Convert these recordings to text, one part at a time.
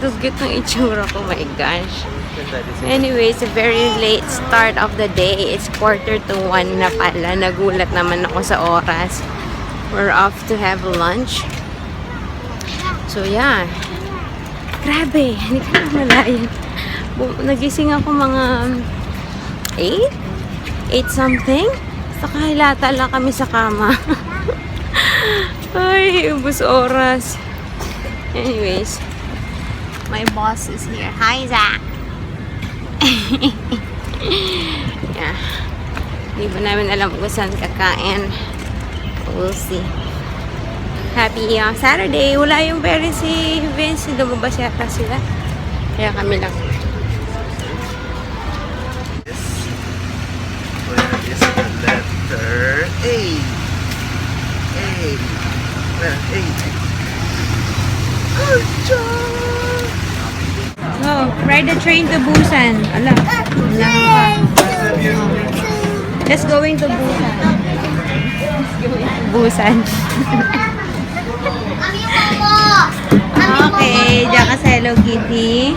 dugyot ng itsura ko. My gosh. Anyway, it's a very late start of the day. It's 1:45 na pala. Nagulat naman ako sa oras. We're off to have lunch. So, yeah. Grabe. Hindi ka na malayan. Nagising ako mga 8? 8 something? Nakahilata lang kami sa kama. Ay, ubos oras. Anyways, my boss is here. Hi, Zach! Yeah. Hindi ba namin alam kung saan kakain. We'll see. Happy Saturday. Wala yung Perry si Vince. Lumabas yata sila. Kaya kami lang. Where is the letter A? A. A. Good job! Oh, ride the train to Busan. Alam. Alam pa. Let's going to Busan. Busan. Okay, diyan ka sa Hello Kitty.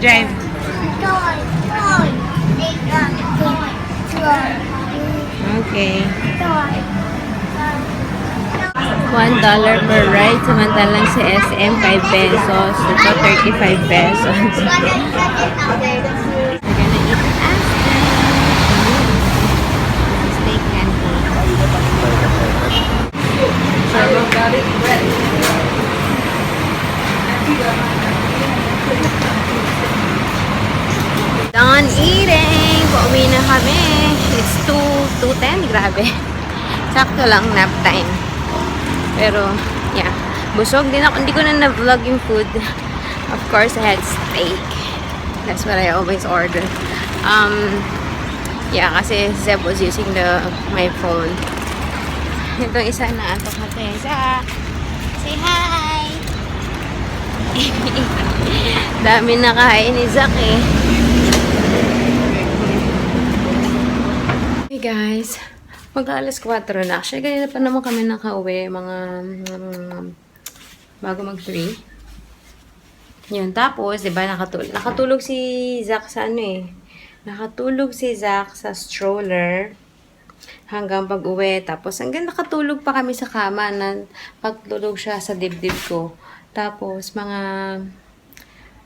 Drive. Okay. $1 per ride, samantalang sa SM, 5 pesos. Ito, 35 pesos. We're gonna eat Aspen. Steak candy. Done eating! Pauwi na kami. It's 2:10. Grabe. Sakto lang nap time. Pero, yeah. Busog din ako. Hindi ko na na-vlog yung food. Of course, I had steak. That's what I always order. Yeah, kasi Zeb was using my phone. Itong isa na ato ka, Tessa. Say hi! Dami na kain ni Zach eh. Hey guys. Mag-alas 4 na. Actually, ganyan pa naman kami nakauwi. Mga bago mag-3. Yun. Tapos, diba, nakatulog si Zach sa ano eh. Nakatulog si Zach sa stroller hanggang pag-uwi. Tapos, hanggang nakatulog pa kami sa kama na pagtulog siya sa dibdib ko. Tapos, mga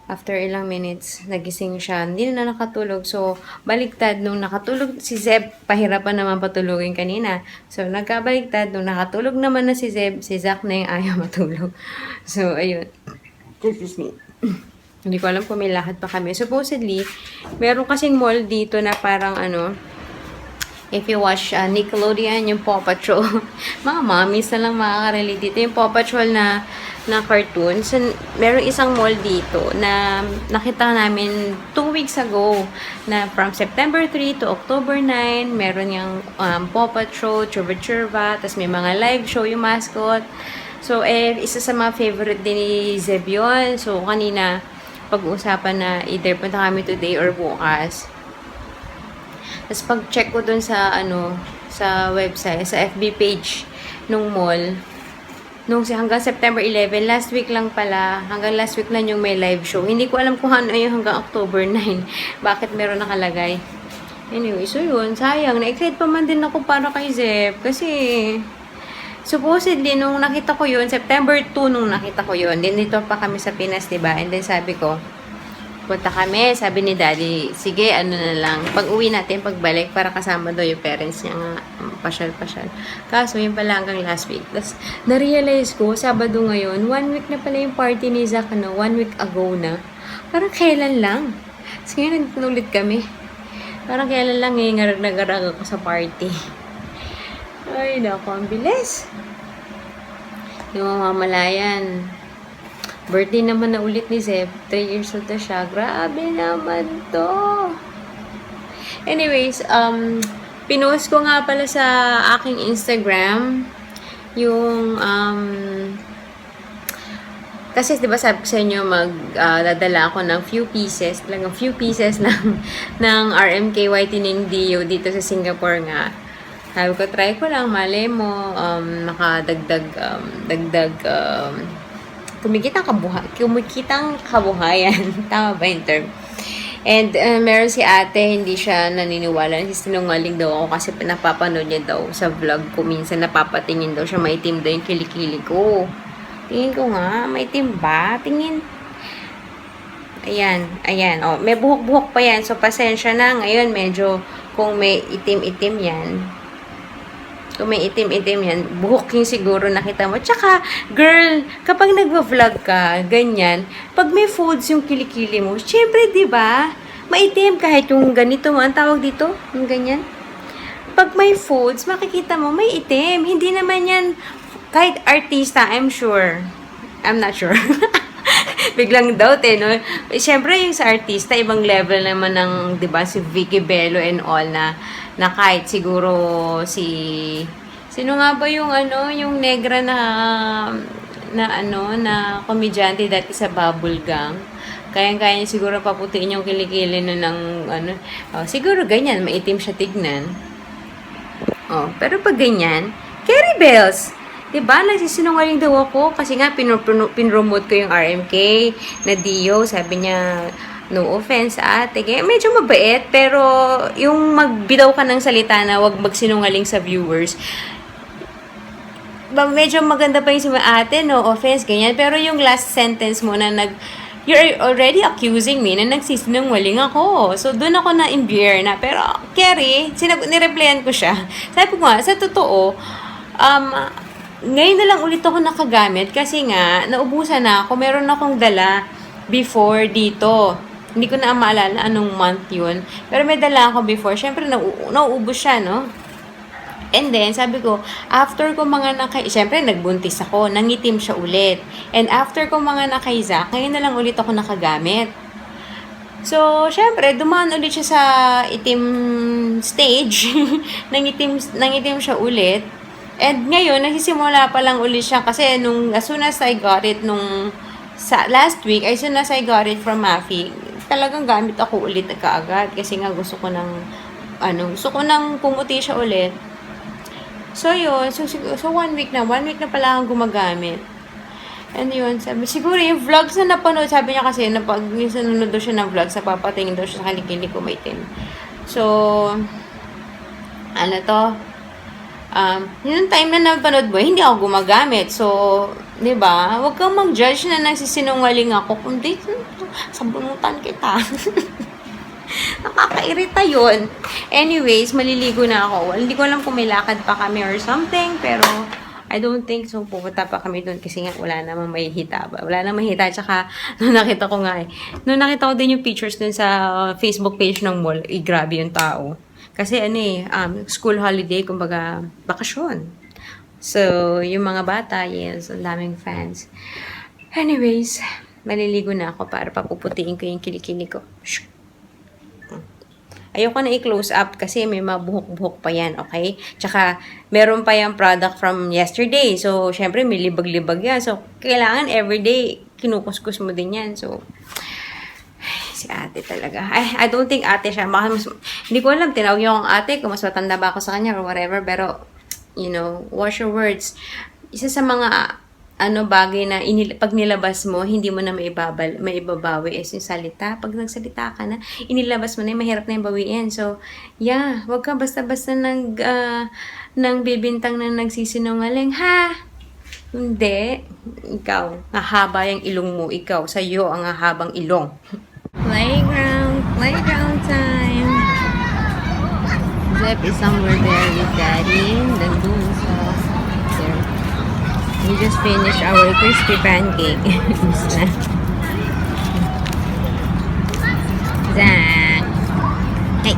after ilang minutes, nagising siya. Hindi na nakatulog. So, baligtad. Nung nakatulog si Zeb, pahirapan naman patulogin kanina. So, nagkabaligtad. Nung nakatulog naman na si Zeb, si Zach na yung ayaw matulog. So, ayun. Excuse me. Hindi ko alam kung may lakad pa kami. Supposedly, meron kasing mall dito na parang ano, if you watch Nickelodeon, yung Paw Patrol. Mga mommies na lang makaka-relate dito. Yung Paw Patrol na cartoon. So, meron isang mall dito na nakita namin 2 weeks ago na from September 3 to October 9, meron yung Paw Patrol, Churba Churba, tapos may mga live show yung mascot. So, isa sa mga favorite din ni Zeb yun. So, kanina, pag-uusapan na either punta kami today or bukas. Tapos, pag-check ko dun sa, sa website, sa FB page nung mall, hanggang September 11, last week lang pala, hanggang last week lang yung may live show. Hindi ko alam kung ano yung hanggang October 9. Bakit meron nakalagay? Anyway, so yun, sayang. Na-excite pa man din ako para kay Zeb. Kasi, supposedly, nung nakita ko yun, September 2 nung nakita ko yun, din dito pa kami sa Pinas, diba? And then sabi ko, punta kami, sabi ni Daddy, sige, ano na lang, pag-uwi natin, pagbalik, para kasama daw yung parents niya nga, pasyal-pasyal. Kaso, yun pala hanggang last week. Tapos, na-realize ko, Sabado ngayon, 1 week na pala yung party ni Zach, 1 week ago na. Parang kailan lang. Tapos ngayon, nagtunulit kami. Parang kailan lang eh, ngarag-nagarag ako sa party. Ay, naku, ang bilis. Yung mamamalayan. Birthday naman na ulit ni Zeb. 3 years old na siya. Grabe naman to. Anyways, pinost ko nga pala sa aking Instagram yung, kasi diba sabi ko sa inyo, dadala ako ng few pieces, talagang few pieces lang ng RMK Whitening Dio dito sa Singapore nga. Sabi ko, try ko lang, mali mo, makadagdag, kumikitang kabuhayan. Tama ba yung term? And meron si ate, hindi siya naniniwala. Sinungaling daw ako kasi napapanood niya daw sa vlog ko. Minsan napapatingin daw siya, maitim daw yung kilikili ko. Tingin ko nga, maitim ba? Tingin. Ayan, ayan. Oh, may buhok-buhok pa yan. So, pasensya na. Ngayon, medyo kung may itim-itim yan. Kung may itim-itim yan, buhok yung siguro nakita mo. Tsaka, girl, kapag nagva-vlog ka, ganyan, pag may folds yung kilikili mo, syempre, di ba? Maitim kahit yung ganito mo. Ang tawag dito? Yung ganyan. Pag may folds, makikita mo, may itim. Hindi naman yan, kahit artista, I'm sure. I'm not sure. Biglang doubt no? Siyempre, yung sa artista, ibang level naman ng, di ba, si Vicky Bello and all na kahit siguro sino nga ba yung yung negra na komedyante dati sa Bubble Gang. Kaya niya siguro paputiin yung kilikili ng siguro ganyan, maitim siya tignan. Oh, pero pag ganyan, Carrie Bells! Diba? Nagsisinungaling daw ako kasi nga pinromote ko yung RMK na Dio. Sabi niya, no offense ate. Medyo mabait, pero yung magbitaw ka ng salita na wag magsinungaling sa viewers, medyo maganda pa yung si ate, no offense, ganyan. Pero yung last sentence mo na you're already accusing me na nagsisinungaling ako. So, doon ako na-imbier na. Pero, Kerry, nireplyan ko siya. Sabi ko nga, sa totoo, ngayon na lang ulit ako nakagamit kasi nga, naubusan na ako. Meron akong dala before dito. Hindi ko na maalala anong month yun. Pero may dala ako before. Siyempre, nauubos siya, no? And then, sabi ko, after ko siyempre, nagbuntis ako. Nangitim siya ulit. And after ko mga nakaiza, ngayon na lang ulit ako nakagamit. So, syempre, dumaan ulit siya sa itim stage. nangitim siya ulit. And ngayon, nagsisimula pa lang ulit siya kasi as soon as I got it last week, as soon as I got it from Mafi, talagang gamit ako ulit kaagad kasi nga gusto ko nang pumuti siya ulit. So, yun. So 1 week na pala akong gumagamit. And yun, siguro yung vlogs na napanood, sabi niya kasi, nanonood daw siya ng vlogs, napapatingin daw siya sa kilikili ko maitim. So, yung time na napanood mo, hindi ako gumagamit. So, di ba? Huwag kang mag-judge na nagsisinungaling ako. Kundi, sabunutan kita. Nakakairita yun. Anyways, maliligo na ako. Hindi ko alam kung may lakad pa kami or something, pero I don't think so. Pupunta pa kami doon kasi nga wala namang mahihita ba. Wala namang mahihita. Tsaka, nung nakita ko din yung pictures dun sa Facebook page ng mall, grabe yung tao. Kasi school holiday, kumbaga, bakasyon. So, yung mga bata, yes, ang daming fans. Anyways, maliligo na ako para papuputiin ko yung kilikili ko. Ayoko na i-close up kasi may mga buhok-buhok pa yan, okay? Tsaka, meron pa yung product from yesterday. So, syempre, may libag-libag yan. So, kailangan everyday, kinukuskus mo din yan. So, si ate talaga. I don't think ate siya. Hindi ko alam, tinawag niyo akong ate kung mas matanda ba ako sa kanya or whatever. Pero, watch your words. Isa sa mga bagay na pag nilabas mo, hindi mo na maibabawi is yung salita. Pag nagsalita ka na, inilabas mo na, mahirap na yung bawiin. So, yeah, wag ka basta-basta nang bibintang na nagsisinungaling, ha? Hindi. Ikaw, hahaba yung ilong mo. Ikaw, sa'yo ang hahabang ilong. Playground time. Zep is somewhere there with Daddy. Then doon sa there. We just finished our crispy pancake. Zach. Hey.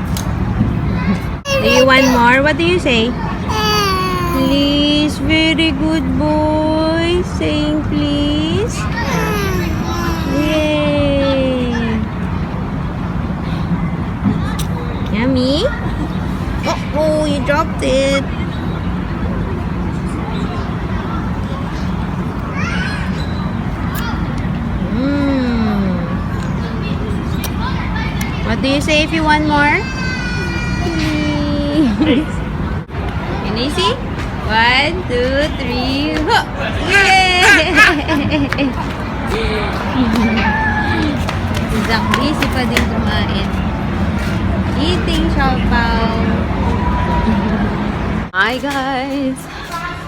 Do you want more? What do you say? Please. Very good boy. Saying please. Yay. Yummy. Oh, you dropped it. What do you say if you want more? Can you see? 1, 2, 3, ho! Yay! Si Zach busy pa din kumain. Eating siopaw. Hi guys!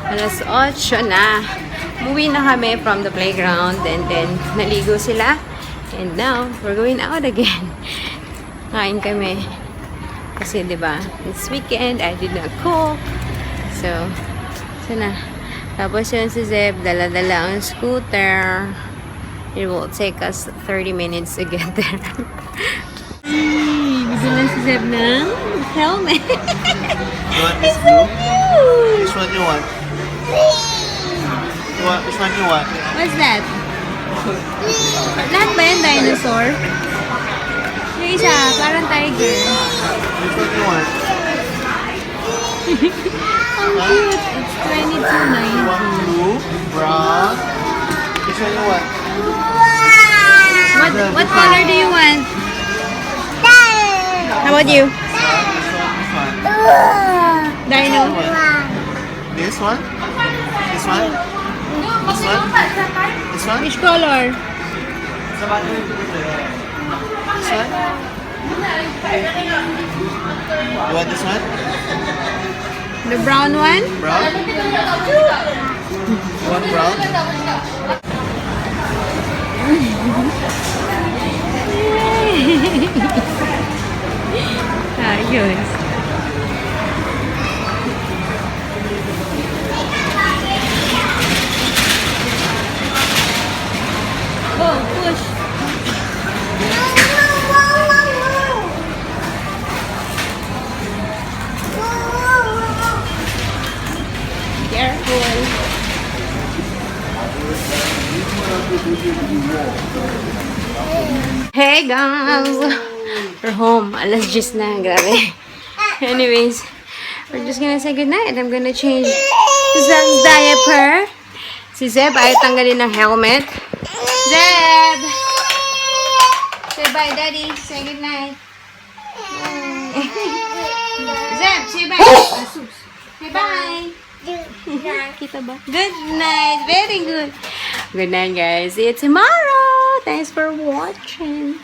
Alas 8 na. Umuwi na kami from the playground and then naligo sila. And now, we're going out again. Kain kami. Kasi diba, this weekend, I did not cook. So na. Tapos yun si Zeb, dala-dala ang scooter. It will take us 30 minutes to get there. Bigyan si Zeb ng helmet. You want this blue? Which one you want? Which one you want? What's that? Lahat ba yan dinosaur? Yung isa, parang tiger. Which one you want? Ang cute. It's You want $22.90. blue? Brown? Which one you want? What color do you want? How about you? This one? Dino. This one? This one? This one? This one? Which color? This one? You want this one? The brown one? Brown? You want brown? Ayos. Oh, push. Careful. Hey guys! We're home. Alas 10 na. Grabe. Anyways, we're just gonna say goodnight. I'm gonna change Zeb's diaper. Si Zeb ay tanggalin ng helmet. Zeb! Say bye, Daddy. Say goodnight. Zeb, say bye. Asus. Say bye. Kita ba? Good night. Very good. Good night, guys. See you tomorrow. Thanks for watching.